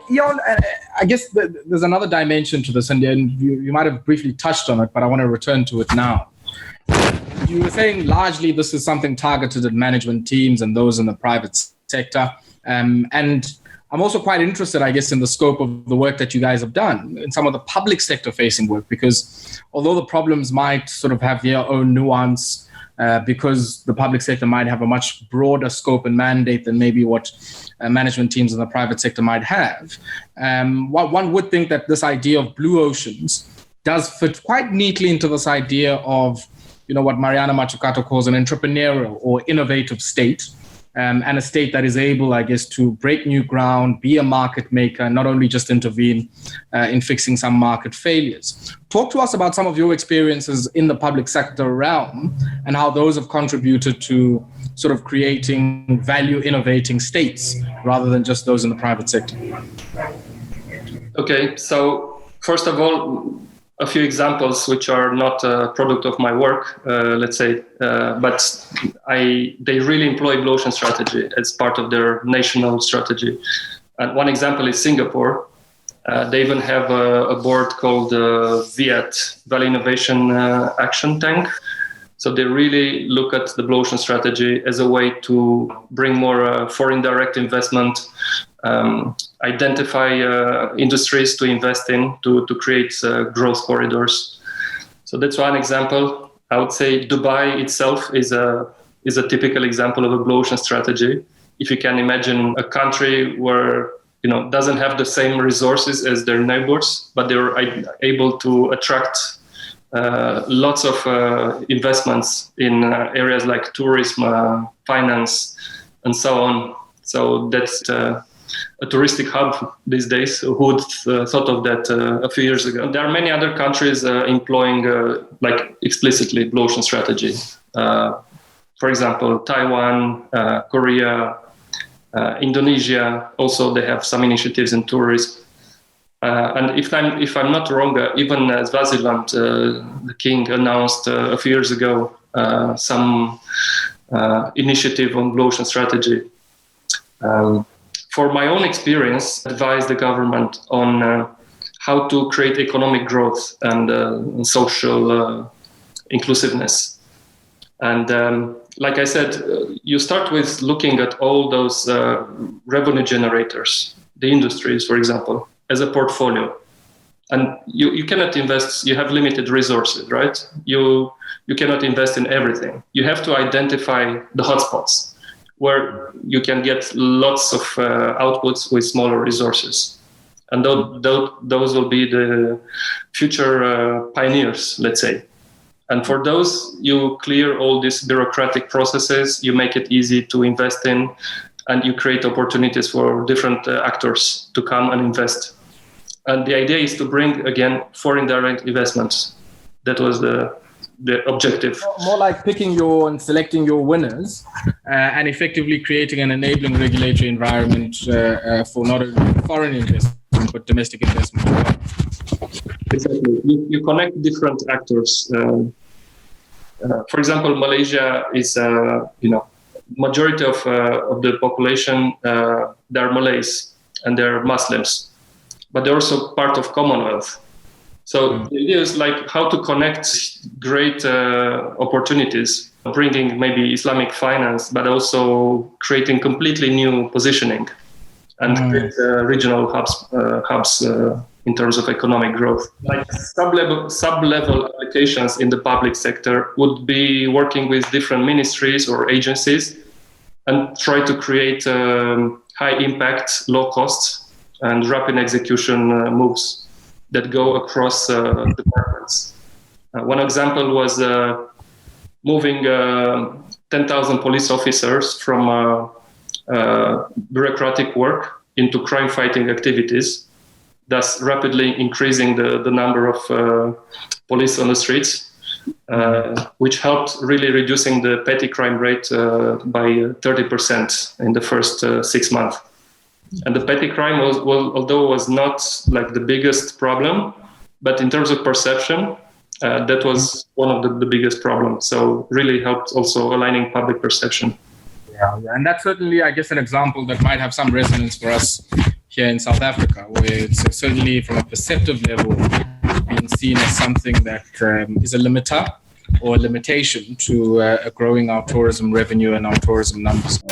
Jan, I guess there's another dimension to this, and you might have briefly touched on it, but I want to return to it now. You were saying largely this is something targeted at management teams and those in the private sector. And I'm also quite interested, I guess, in the scope of the work that you guys have done in some of the public sector facing work, because although the problems might sort of have their own nuance, because the public sector might have a much broader scope and mandate than maybe what management teams in the private sector might have. One would think that this idea of blue oceans does fit quite neatly into this idea of, what Mariana Mazzucato calls an entrepreneurial or innovative state, and a state that is able, I guess, to break new ground, be a market maker, not only just intervene in fixing some market failures. Talk to us about some of your experiences in the public sector realm and how those have contributed to sort of creating value innovating states rather than just those in the private sector. Okay, so first of all, a few examples which are not a product of my work, let's say, but they really employ blue ocean strategy as part of their national strategy. And one example is Singapore. They even have a board called VIAT, Valley Innovation Action Tank. So they really look at the blue ocean strategy as a way to bring more foreign direct investment, identify industries to invest in, to create growth corridors. So that's one example. I would say Dubai itself is a typical example of a blue ocean strategy. If you can imagine a country where doesn't have the same resources as their neighbors, but they're able to attract lots of investments in areas like tourism, finance, and so on. So that's a touristic hub these days. Who would thought of that a few years ago? There are many other countries employing explicitly blue ocean strategy. For example, Taiwan, Korea, Indonesia. Also, they have some initiatives in tourism. And if I'm not wrong, even Swaziland, the king announced a few years ago some initiative on blue ocean strategy. For my own experience, advise the government on how to create economic growth and social inclusiveness. And like I said, you start with looking at all those revenue generators, the industries, for example, as a portfolio. And you cannot invest, you have limited resources, right? You cannot invest in everything. You have to identify the hotspots where you can get lots of outputs with smaller resources. And those will be the future pioneers, let's say. And for those, you clear all these bureaucratic processes, you make it easy to invest in, and you create opportunities for different actors to come and invest. And the idea is to bring, again, foreign direct investments. That was the objective. More like picking and selecting your winners and effectively creating an enabling regulatory environment for not only foreign investment, but domestic investment. Exactly. You connect different actors. For example, Malaysia is, majority of the population, they're Malays and they're Muslims, but they're also part of Commonwealth. So the idea is like how to connect great opportunities, bringing maybe Islamic finance, but also creating completely new positioning and create regional hubs in terms of economic growth. Like sub-level applications in the public sector would be working with different ministries or agencies and try to create high impact, low cost, and rapid execution moves that go across departments. One example was moving 10,000 police officers from bureaucratic work into crime-fighting activities, thus rapidly increasing the number of police on the streets, which helped really reducing the petty crime rate by 30% in the first 6 months. And the petty crime although was not like the biggest problem, but in terms of perception, that was one of the biggest problems. So really helped also aligning public perception. Yeah, and that's certainly, I guess, an example that might have some resonance for us here in South Africa, where it's certainly from a perceptive level being seen as something that is a limiter or a limitation to growing our tourism revenue and our tourism numbers.